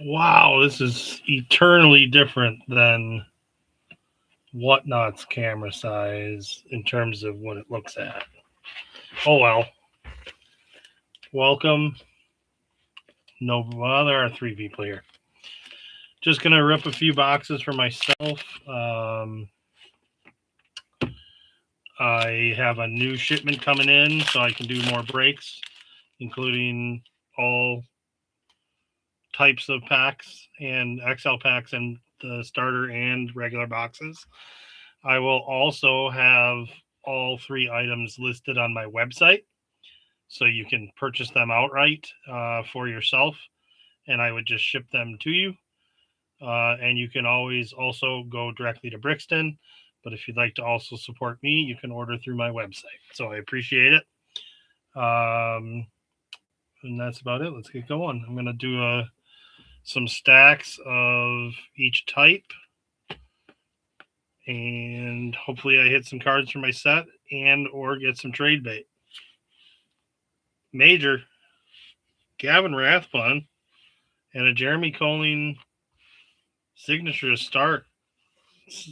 Wow, this is eternally different than Whatnot's camera size in terms of what it looks at. Oh well. Welcome. No, well, there are 3 people here. Just gonna rip a few boxes for myself. I have a new shipment coming in, so I can do more breaks, including all types of packs and XL packs and the starter and regular boxes. I will also have all 3 items listed on my website, so you can purchase them outright for yourself, and I would just ship them to you. And you can always also go directly to Brixton, but if you'd like to also support me, you can order through my website. So I appreciate it. And that's about it. Let's get going. I'm going to do some stacks of each type, and hopefully I hit some cards for my set and or get some trade bait. Major, Gavin Rathbun, and a Jeremy Colling signature to start.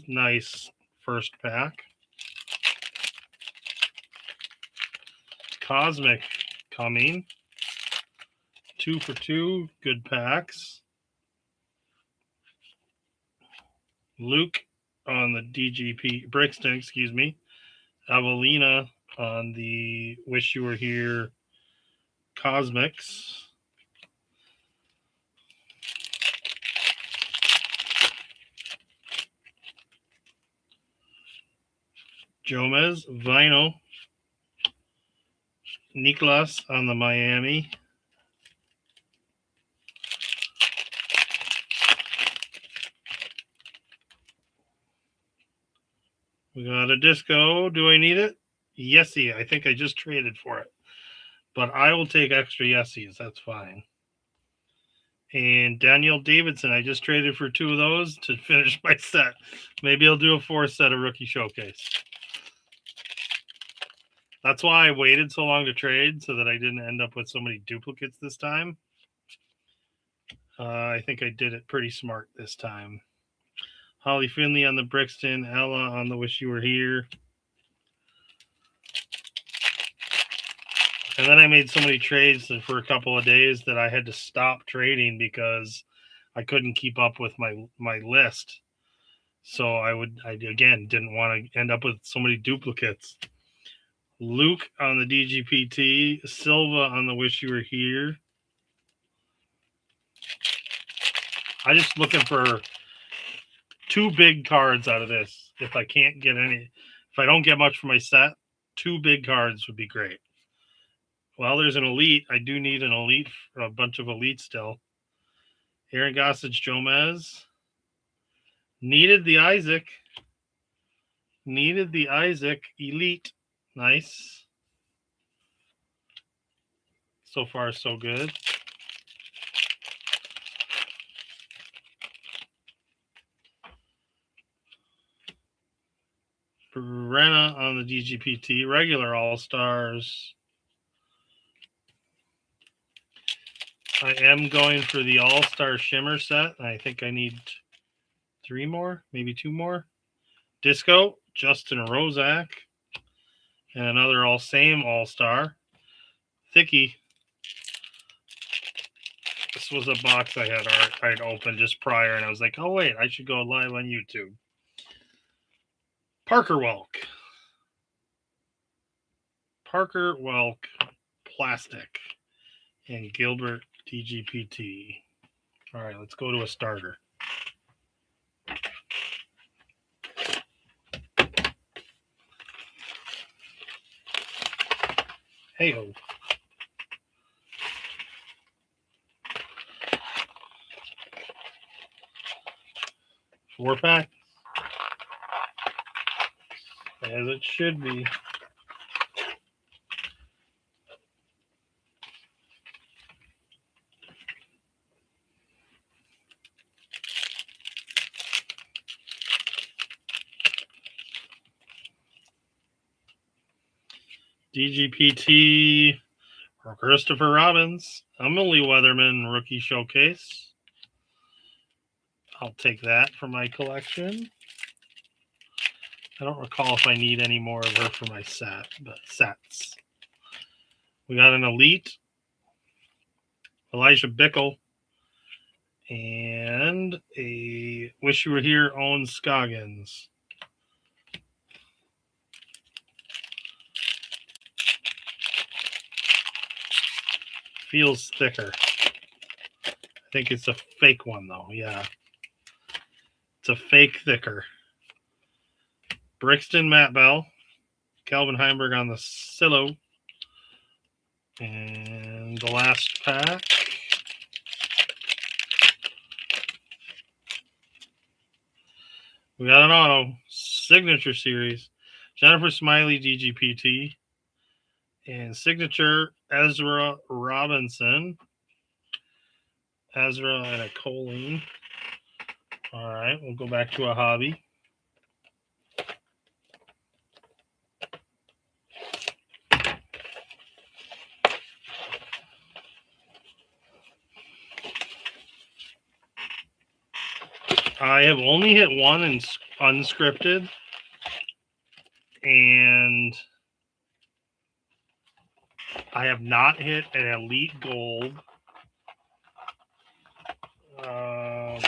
Nice first pack. Cosmic coming. 2 for 2. Good packs. Luke on the DGP Brixton, excuse me. Avelina on the Wish You Were Here Cosmics. Jomez, Vino. Nicolas on the Miami. We got a disco. Do I need it? Yesy. I think I just traded for it. But I will take extra yesies. That's fine. And Daniel Davidson. I just traded for 2 of those to finish my set. Maybe I'll do a 4th set of Rookie Showcase. That's why I waited so long to trade, so that I didn't end up with so many duplicates this time. I think I did it pretty smart this time. Holly Finley on the Brixton, Ella on the Wish You Were Here. And then I made so many trades for a couple of days that I had to stop trading because I couldn't keep up with my list. So I again didn't want to end up with so many duplicates. Luke on the DGPT, Silva on the Wish You Were Here. I'm just looking for 2 big cards out of this. If I can't get any, if I don't get much for my set, 2 big cards would be great. Well, there's an elite. I do need an elite, a bunch of elites still. Aaron Gossage, Jomez. Needed the Isaac. Elite. Nice. So far, so good. Brenna on the DGPT. Regular All-Stars. I am going for the All-Star Shimmer set. I think I need 3 more, maybe 2 more. Disco, Justin Rozak. And another same All-Star. Thicky. This was a box I'd opened just prior, and I was like, oh, wait, I should go live on YouTube. Parker Welk. Plastic. And Gilbert DGPT. All right, let's go to a starter. Hey-ho. Four-pack. As it should be. DGPT or Christopher Robbins. Emily Weatherman Rookie Showcase. I'll take that for my collection. I don't recall if I need any more of her for my sets. We got an Elite, Elijah Bickle, and a Wish You Were Here Owen Scoggins. Feels thicker. I think it's a fake one, though. Yeah. It's a fake thicker. Brixton Matt Bell, Calvin Heimberg on the Silo. And the last pack. We got an auto signature series. Jennifer Smiley DGPT. And signature Ezra Robinson. Ezra and a choline. All right, we'll go back to a hobby. I have only hit one in unscripted, and I have not hit an Elite Gold.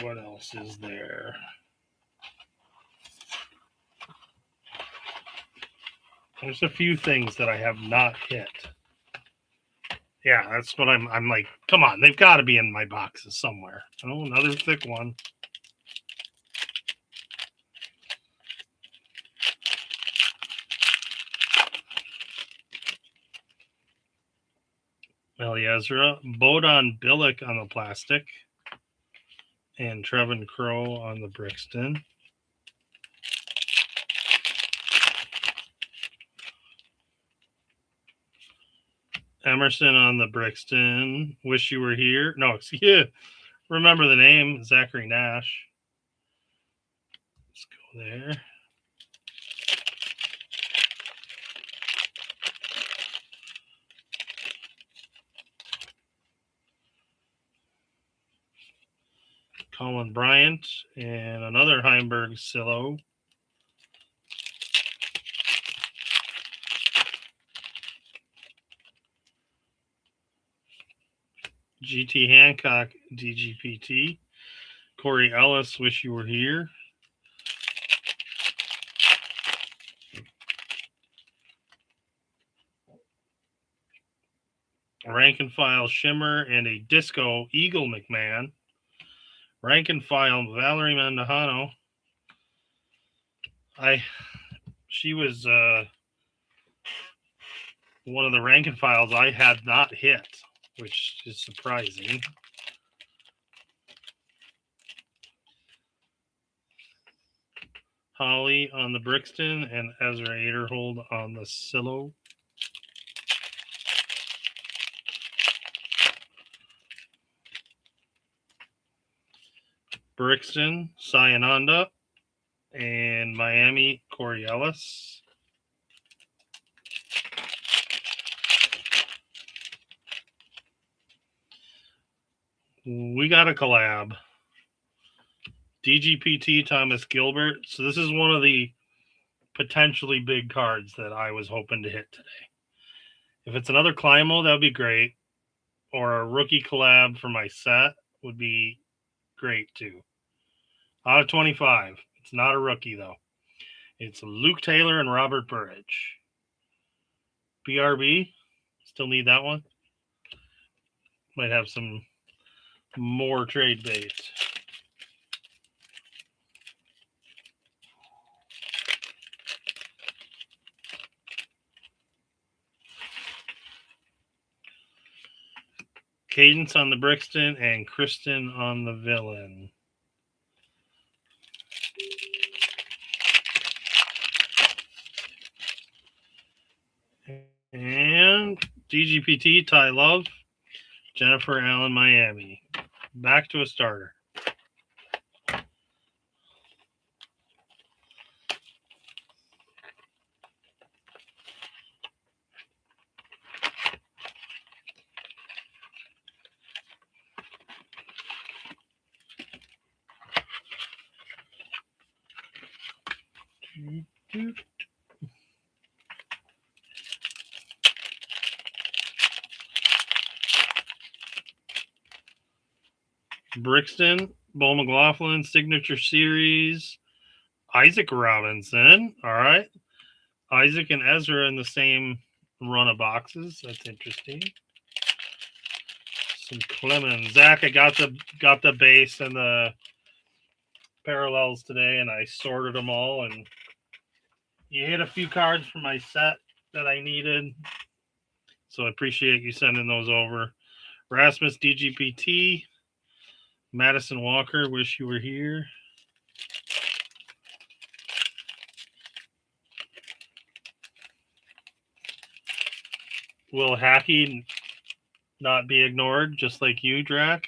What else is there? There's a few things that I have not hit. Yeah, that's what I'm like, come on, they've got to be in my boxes somewhere. Oh, another thick one. Eliezra, Bodon Billick on the plastic, and Trevin Crow on the Brixton. Emerson on the Brixton. Wish You Were Here. No, excuse. Remember the name, Zachary Nash. Let's go there. Colin Bryant and another Heimberg Silo. GT Hancock DGPT. Corey Ellis, Wish You Were Here. Rank and File Shimmer and a Disco Eagle McMahon. Rank and File Valerie Mandujano. She was one of the rank and files I had not hit, which is surprising. Holly on the Brixton and Ezra Aderhold on the Silo. Brixton, Sayananda, and Miami, Corey Ellis. We got a collab. DGPT Thomas Gilbert. So this is one of the potentially big cards that I was hoping to hit today. If it's another Climo, that would be great. Or a rookie collab for my set would be great too. Out of 25. It's not a rookie though. It's Luke Taylor and Robert Burridge. BRB. Still need that one. Might have some more trade bait. Cadence on the Brixton and Kristen on the Villain. And DGPT, Ty Love, Jennifer Allen, Miami. Back to a starter. Brixton, Bo McLaughlin, Signature Series, Isaac Robinson. All right. Isaac and Ezra in the same run of boxes. That's interesting. Some Clemens. Zach, I got the base and the parallels today, and I sorted them all, and you hit a few cards from my set that I needed. So I appreciate you sending those over. Rasmus DGPT. Madison Walker, wish you were here. Will Hackey not be ignored, just like you, Drac?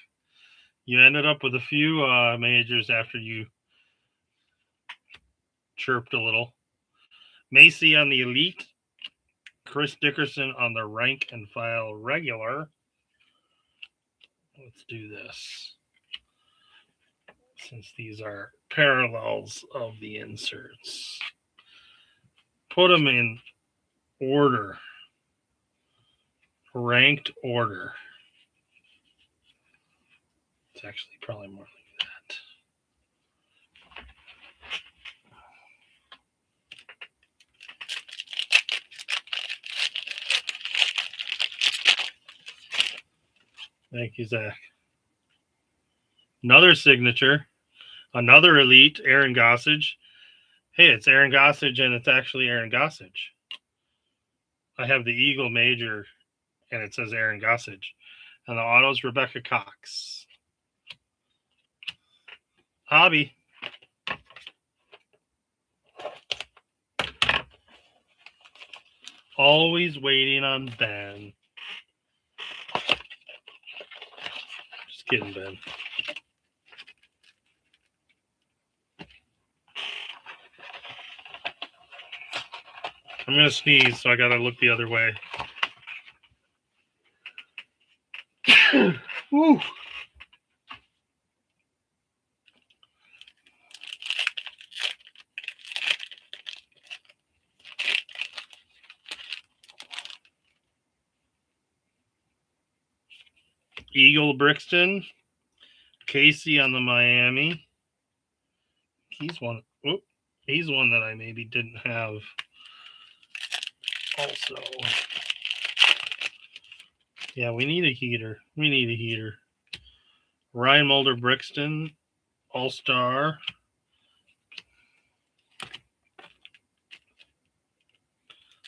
You ended up with a few majors after you chirped a little. Macy on the Elite. Chris Dickerson on the Rank and File Regular. Let's do this, since these are parallels of the inserts. Put them in order. Ranked order. It's actually probably more like that. Thank you, Zach. Another signature. Another Elite, Aaron Gossage. Hey, it's Aaron Gossage, and it's actually Aaron Gossage. I have the Eagle Major, and it says Aaron Gossage. And the auto's Rebecca Cox. Hobby. Always waiting on Ben. Just kidding, Ben. I'm going to sneeze, so I got to look the other way. Woo. Eagle Brixton. Casey on the Miami. He's one that I maybe didn't have also. Yeah, we need a heater. Ryan Mulder Brixton, All-Star.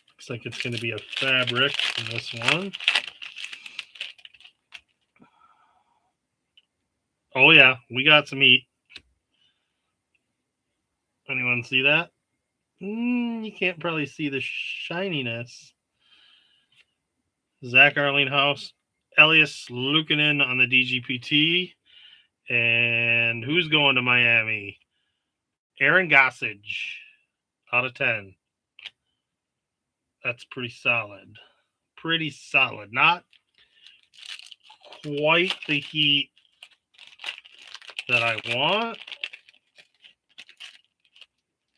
Looks like it's going to be a fabric in this one. Oh, yeah, we got some heat. Anyone see that? You can't probably see the shininess. Zach Arlinghouse, Elias Luukkonen on the DGPT. And who's going to Miami? Aaron Gossage, out of 10. That's pretty solid. Not quite the heat that I want,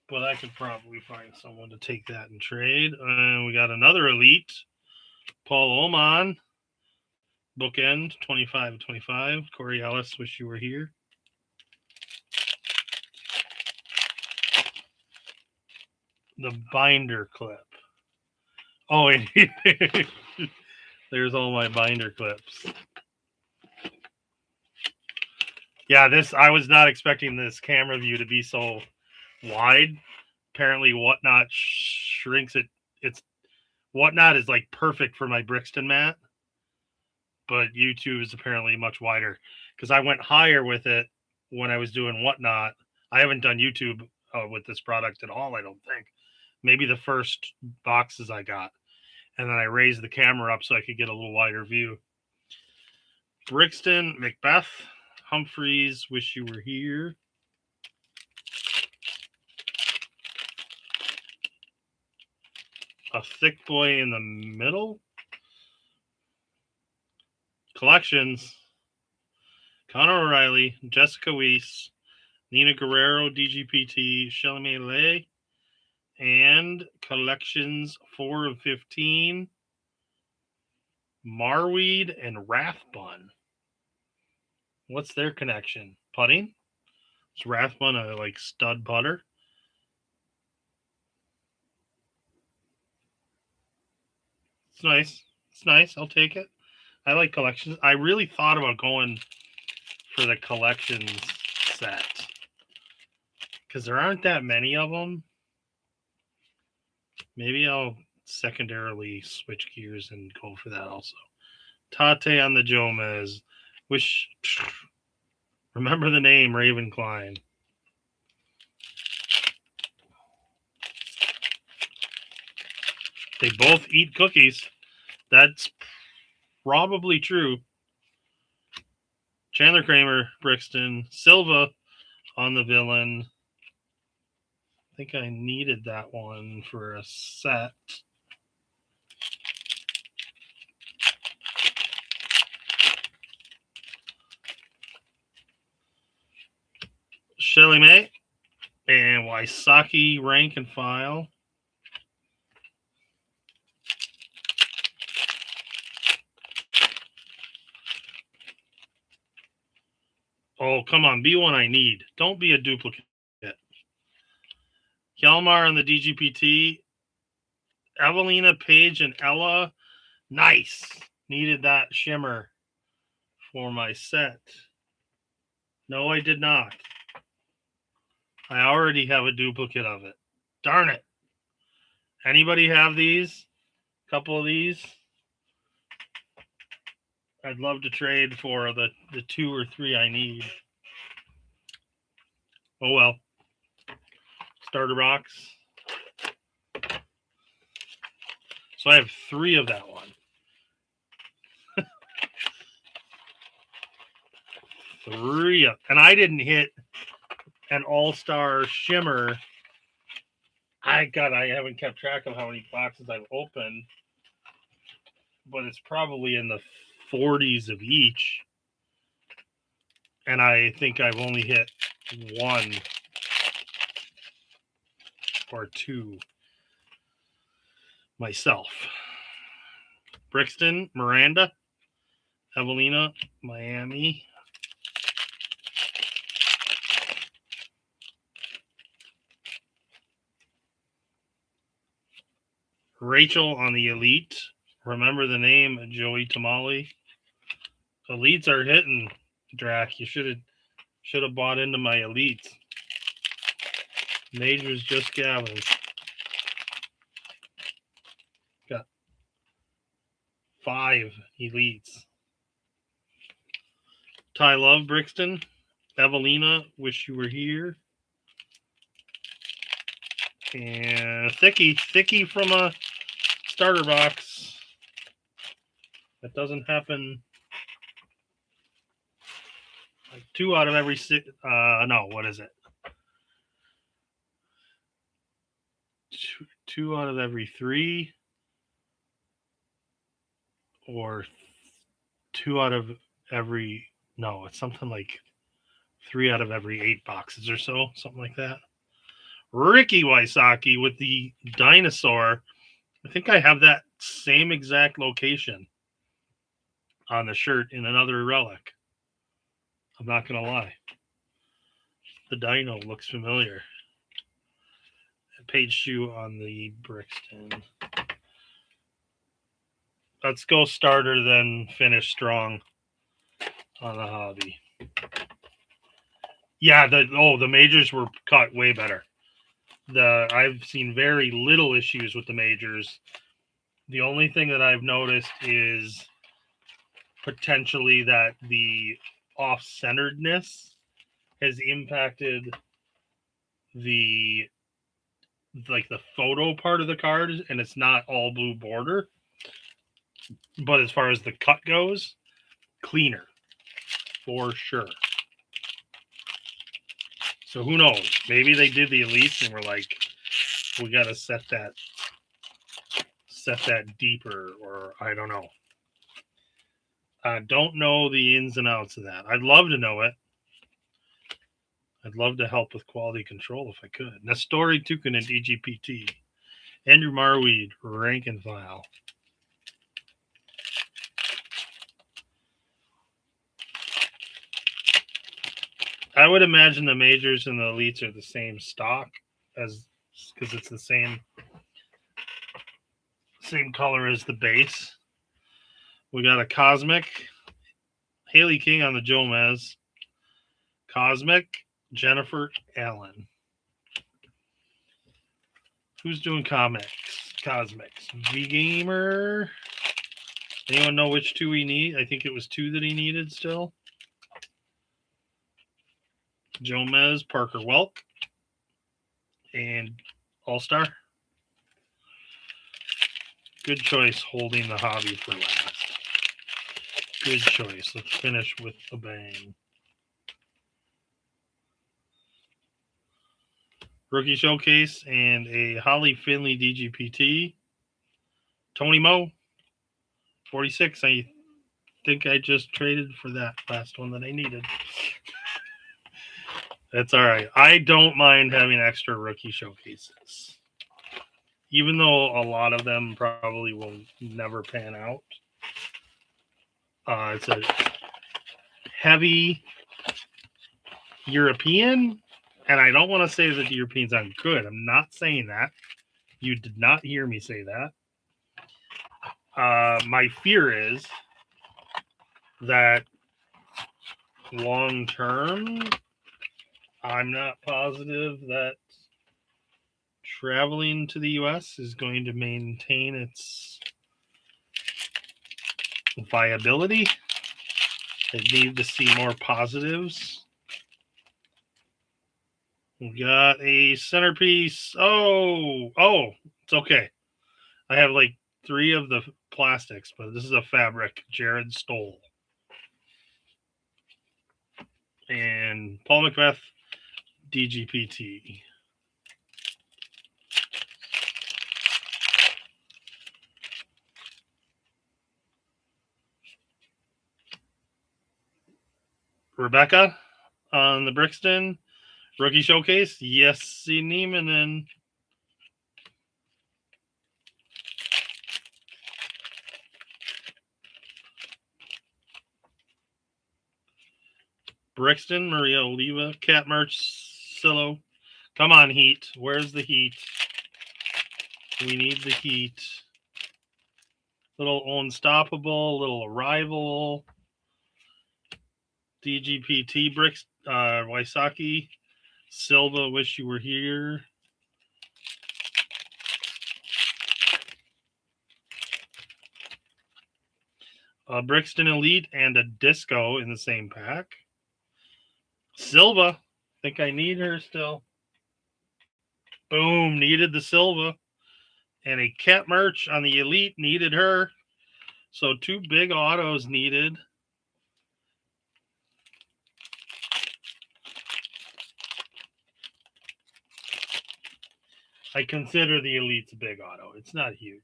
but I could probably find someone to take that and trade. And we got another Elite, Paul Oman, bookend 25/25. Corey Ellis, wish you were here. The binder clip. Oh, there's all my binder clips. Yeah, I was not expecting this camera view to be so wide. Apparently, Whatnot shrinks it. Whatnot is like perfect for my Brixton mat, but YouTube is apparently much wider because I went higher with it when I was doing Whatnot. I haven't done YouTube with this product at all, I don't think. Maybe the first boxes I got. And then I raised the camera up so I could get a little wider view. Brixton, Macbeth, Humphreys, wish you were here. A thick boy in the middle. Collections. Connor O'Reilly, Jessica Weiss, Nina Guerrero, DGPT, Shelly Lay, And collections 4 of 15. Marweed and Rathbun. What's their connection? Putting? Is Rathbun a like stud putter? It's nice. It's nice. I'll take it. I like collections. I really thought about going for the collections set because there aren't that many of them. Maybe I'll secondarily switch gears and go for that also. Tate on the Jomez. Wish. Remember the name, Raven Klein. They both eat cookies. That's probably true. Chandler Kramer, Brixton. Silva on the Villain. I think I needed that one for a set. Shelly May and Wysocki rank and file. Oh, come on. Be one I need. Don't be a duplicate. Hjalmar on the DGPT. Evelina, Paige, and Ella. Nice. Needed that shimmer for my set. No, I did not. I already have a duplicate of it. Darn it. Anybody have these? A couple of these? I'd love to trade for the 2 or 3 I need. Oh well. Starter box. So I have 3 of that one. 3 of, and I didn't hit an all-star shimmer. I haven't kept track of how many boxes I've opened, but it's probably in the 40s of each. And I think I've only hit 1 or 2 myself. Brixton, Miranda, Evelina, Miami. Rachel on the Elite. Remember the name, Joey Tamale. Elites are hitting, Drac. You should have bought into my Elites. Majors just Gavin. Got 5 Elites. Ty Love, Brixton. Evelina, wish you were here. And Thicky from a starter box. That doesn't happen. Like 2 out of every 6. No, what is it? 2 out of every 3, or 2 out of every. No, it's something like 3 out of every 8 boxes or so, something like that. Ricky Wysocki with the dinosaur. I think I have that same exact location on the shirt in another relic. I'm not going to lie. The dino looks familiar. Page shoe on the Brixton. Let's go starter, then finish strong on the hobby. Yeah, the majors were caught way better. I've seen very little issues with the majors. The only thing that I've noticed is potentially that the off-centeredness has impacted the photo part of the card, and it's not all blue border. But as far as the cut goes, cleaner for sure. So who knows? Maybe they did the elites and were like, we got to set that deeper, or I don't know. I don't know the ins and outs of that. I'd love to know it. I'd love to help with quality control if I could. Nestori Tukun at DGPT. Andrew Marweed, rank and file. I would imagine the majors and the elites are the same stock as because it's the same color as the base. We got a Cosmic, Haley King on the Jomez, Cosmic, Jennifer Allen. Who's doing Cosmics? V Gamer. Anyone know which two we need? I think it was two that he needed still. Jomez, Parker Welk, and All-Star. Good choice holding the hobby for last. Good choice. Let's finish with a bang. Rookie Showcase and a Holly Finley DGPT. Tony Moe, 46. I think I just traded for that last one that I needed. That's all right. I don't mind having extra rookie showcases. Even though a lot of them probably will never pan out. It's a heavy European, and I don't want to say that the Europeans aren't good. I'm not saying that. You did not hear me say that. My fear is that long term, I'm not positive that traveling to the U.S. is going to maintain its viability. I need to see more positives. We got a centerpiece. Oh, it's okay. I have like 3 of the plastics, but this is a fabric Jared stole. And Paul Macbeth, DGPT. Rebecca on the Brixton Rookie Showcase. Jesse Niemanen. Brixton, Maria Oliva, Cat Merch, Silo. Come on, Heat. Where's the Heat? We need the Heat. Little Unstoppable, little Arrival. DGPT, Brix, Waisaki. Silva, wish you were here. Brixton Elite and a Disco in the same pack. Silva, think I need her still. Boom, needed the Silva. And a Cat Merch on the Elite, needed her. So 2 big autos needed. I consider the Elite's a big auto. It's not huge.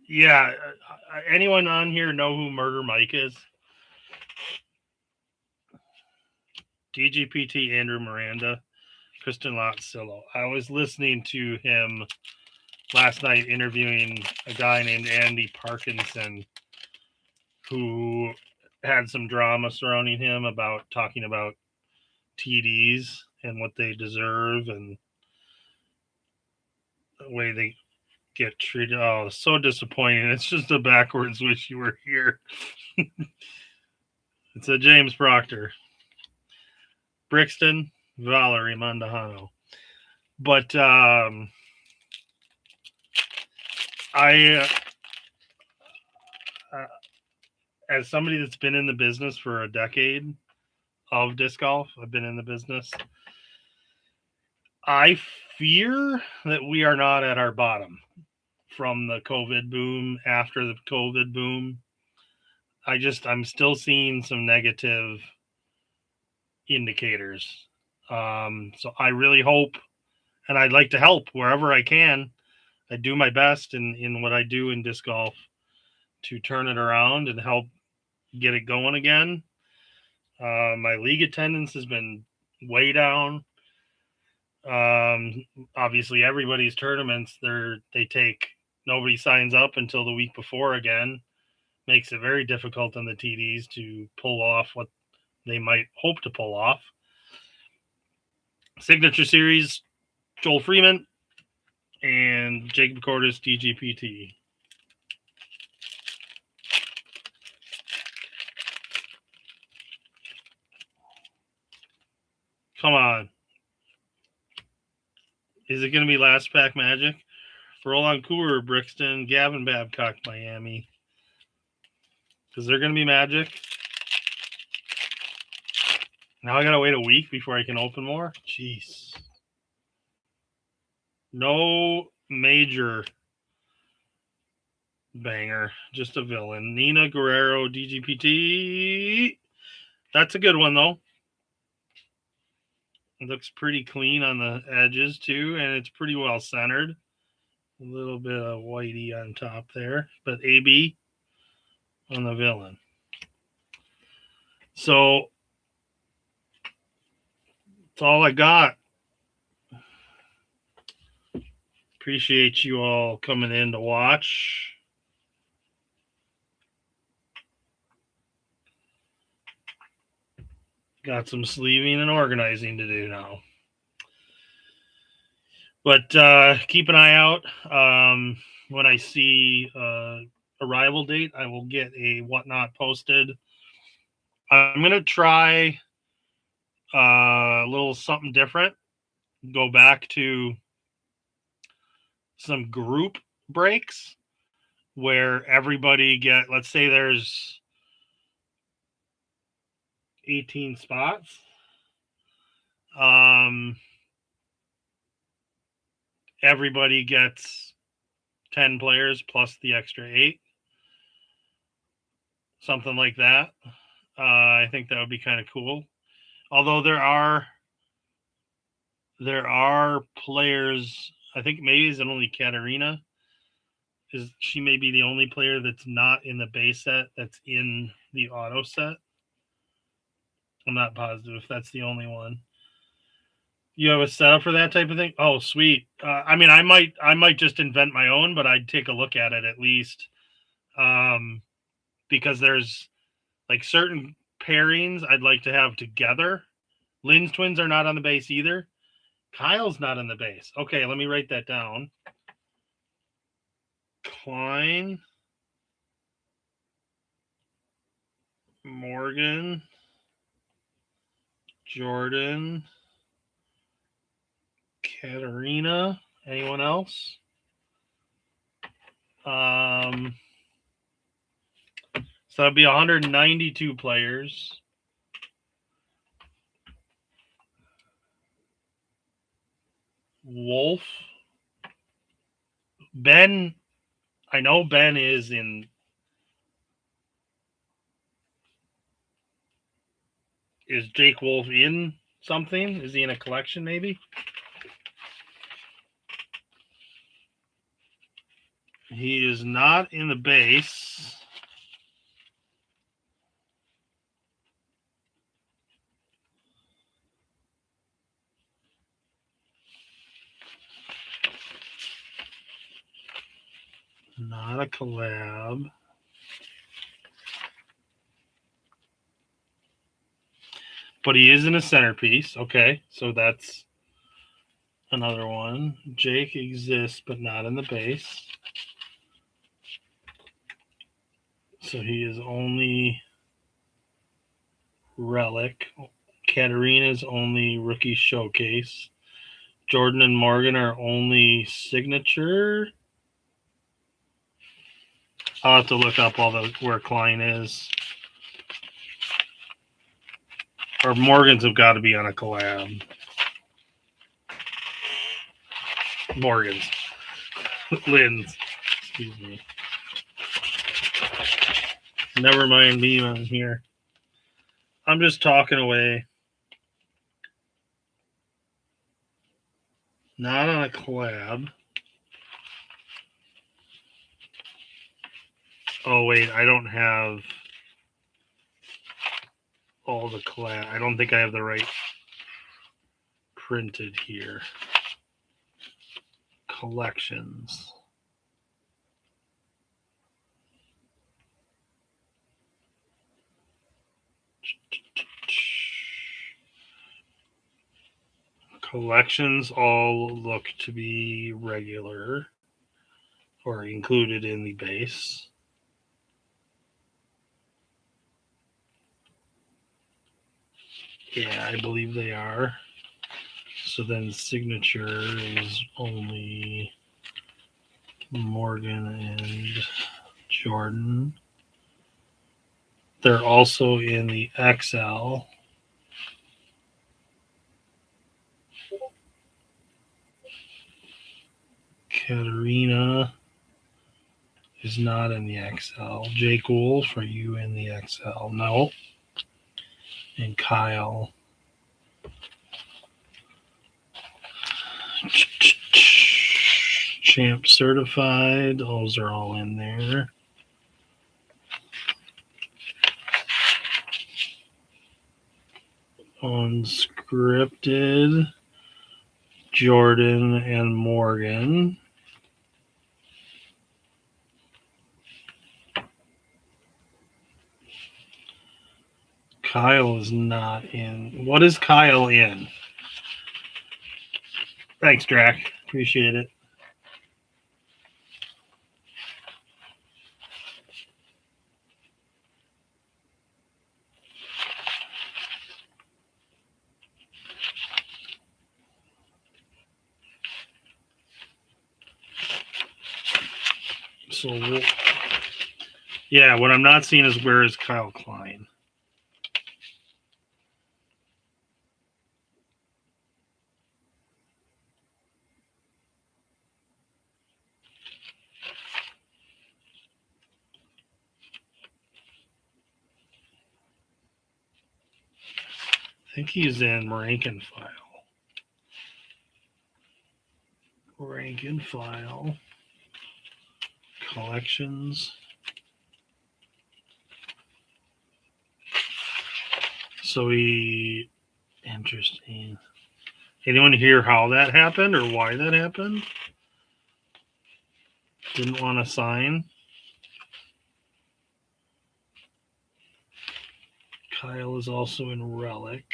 Yeah, anyone on here know who Murder Mike is? DGPT Andrew Miranda, Kristen Lotsillo. I was listening to him last night interviewing a guy named Andy Parkinson who had some drama surrounding him about talking about TDs and what they deserve and the way they get treated. Oh, so disappointing. It's just a backwards wish you were here. It's a James Proctor. Brixton, Valerie Mandahano. But as somebody that's been in the business for a decade of disc golf, I've been in the business. I fear that we are not at our bottom from the COVID boom, after the COVID boom. I'm still seeing some negative indicators. So I really hope, and I'd like to help wherever I can. I do my best in what I do in disc golf to turn it around and help get it going again. My league attendance has been way down. Obviously, everybody's tournaments, they take nobody signs up until the week before again. Makes it very difficult on the TDs to pull off what they might hope to pull off. Signature Series, Joel Freeman and Jacob Cordes DGPT. Come on. Is it going to be last pack magic? Roland Cooper, Brixton, Gavin Babcock, Miami. Is there going to be magic? Now I got to wait a week before I can open more? Jeez. No major banger, just a villain. Nina Guerrero, DGPT. That's a good one, though. It looks pretty clean on the edges, too, and it's pretty well centered. A little bit of whitey on top there, but AB on the villain. So that's all I got. Appreciate you all coming in to watch. Got some sleeving and organizing to do now. But keep an eye out. When I see arrival date, I will get a whatnot posted. I'm going to try a little something different. Go back to some group breaks where everybody let's say there's 18 spots. Everybody gets 10 players plus the extra 8. Something like that. I think that would be kind of cool. Although there are players, I think maybe is it only Katarina? She may be the only player that's not in the base set that's in the auto set. I'm not positive if that's the only one. You have a setup for that type of thing? Oh, sweet. I mean, I might just invent my own, but I'd take a look at it at least. Because there's like certain pairings I'd like to have together. Lynn's twins are not on the base either. Kyle's not on the base. Okay, let me write that down. Klein, Morgan, Jordan, Katarina. Anyone else? So that'd be 192 players. Wolf. Ben. I know Ben is in. Is Jake Wolf in something? Is he in a collection maybe? He is not in the base. Not a collab. But he is in a centerpiece. Okay, so that's another one. Jake exists, but not in the base. So he is only relic. Katarina's only rookie showcase. Jordan and Morgan are only signature. I'll have to look up where Klein is. Or Morgan's have got to be on a collab. Morgan's. Lynn's. Excuse me. Never mind me on here. I'm just talking away. Not on a collab. Oh wait, I don't have all the I don't think I have the right printed here. Collections. Collections all look to be regular or included in the base. Yeah, I believe they are. So then signature is only Morgan and Jordan. They're also in the XL. Katerina is not in the XL. Jake Wolf, are you in the XL? No. And Kyle. Champ certified. Those are all in there. Unscripted. Jordan and Morgan. Kyle is not in. What is Kyle in? Thanks, Drac. Appreciate it. So, yeah, what I'm not seeing is where is Kyle Klein? I think he's in rank and file. Rank and file. Collections. So interesting. Anyone hear how that happened or why that happened? Didn't want to sign. Kyle is also in Relic.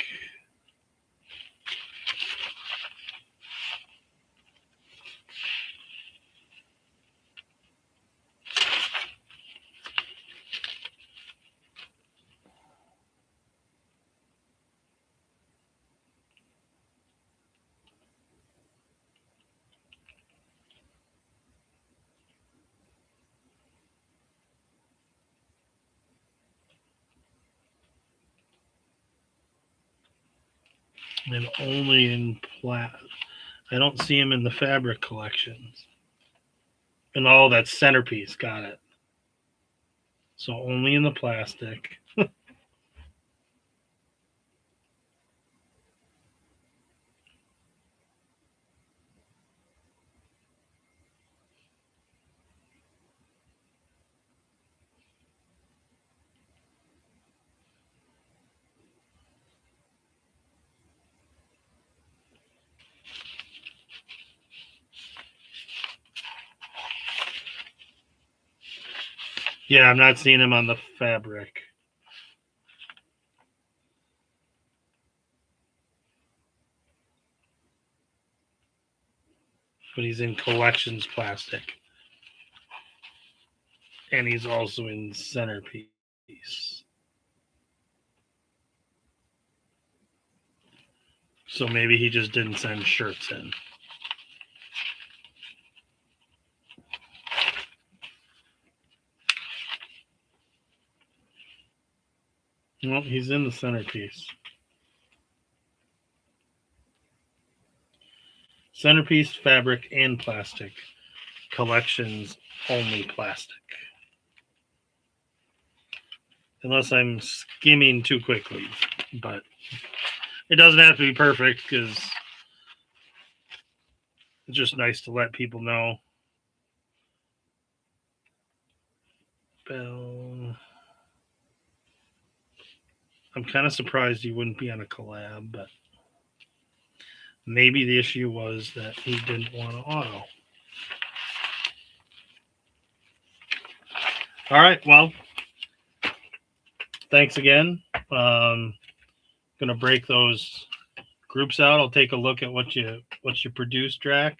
And only in plat. I don't see him in the fabric collections. And oh, that's centerpiece. Got it. So only in the plastic. Yeah, I'm not seeing him on the fabric. But he's in collections plastic. And he's also in centerpiece. So maybe he just didn't send shirts in. Well, he's in the centerpiece. Centerpiece, fabric, and plastic. Collections, only plastic. Unless I'm skimming too quickly. But it doesn't have to be perfect because it's just nice to let people know. Well, I'm kind of surprised he wouldn't be on a collab, but maybe the issue was that he didn't want to auto. All right, well, thanks again. Gonna break those groups out. I'll take a look at what you produced, Drac.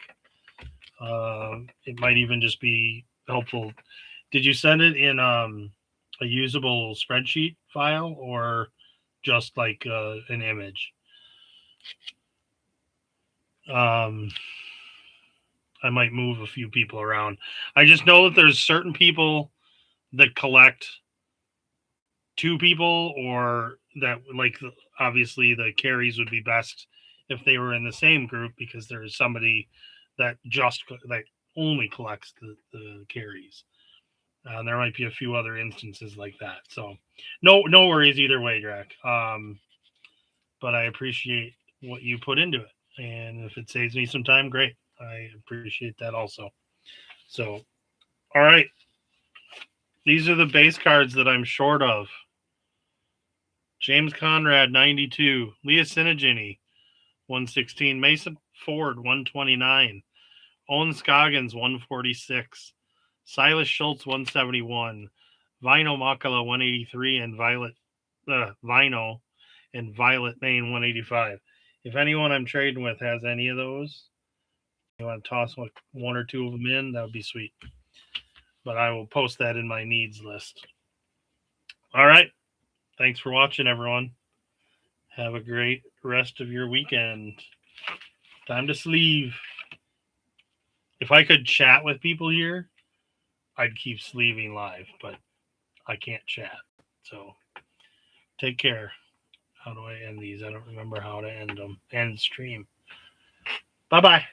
It might even just be helpful. Did you send it in a usable spreadsheet file or just like an image? I might move a few people around. I just know that there's certain people that collect 2 people, or that like obviously the carries would be best if they were in the same group, because there's somebody that only collects the carries. There might be a few other instances like that. So no worries either way, Drac. But I appreciate what you put into it. And if it saves me some time, great. I appreciate that also. So, all right. These are the base cards that I'm short of. James Conrad, 92. Leah Sinigini, 116. Mason Ford, 129. Owen Scoggins, 146. Silas Schultz, 171. Vino Makala, 183. And Vino and Violet Main, 185. If anyone I'm trading with has any of those, you want to toss one or two of them in, that would be sweet. But I will post that in my needs list. All right. Thanks for watching, everyone. Have a great rest of your weekend. Time to sleeve. If I could chat with people here, I'd keep sleeving live, but I can't chat. So take care. How do I end these? I don't remember how to end them. End stream. Bye-bye.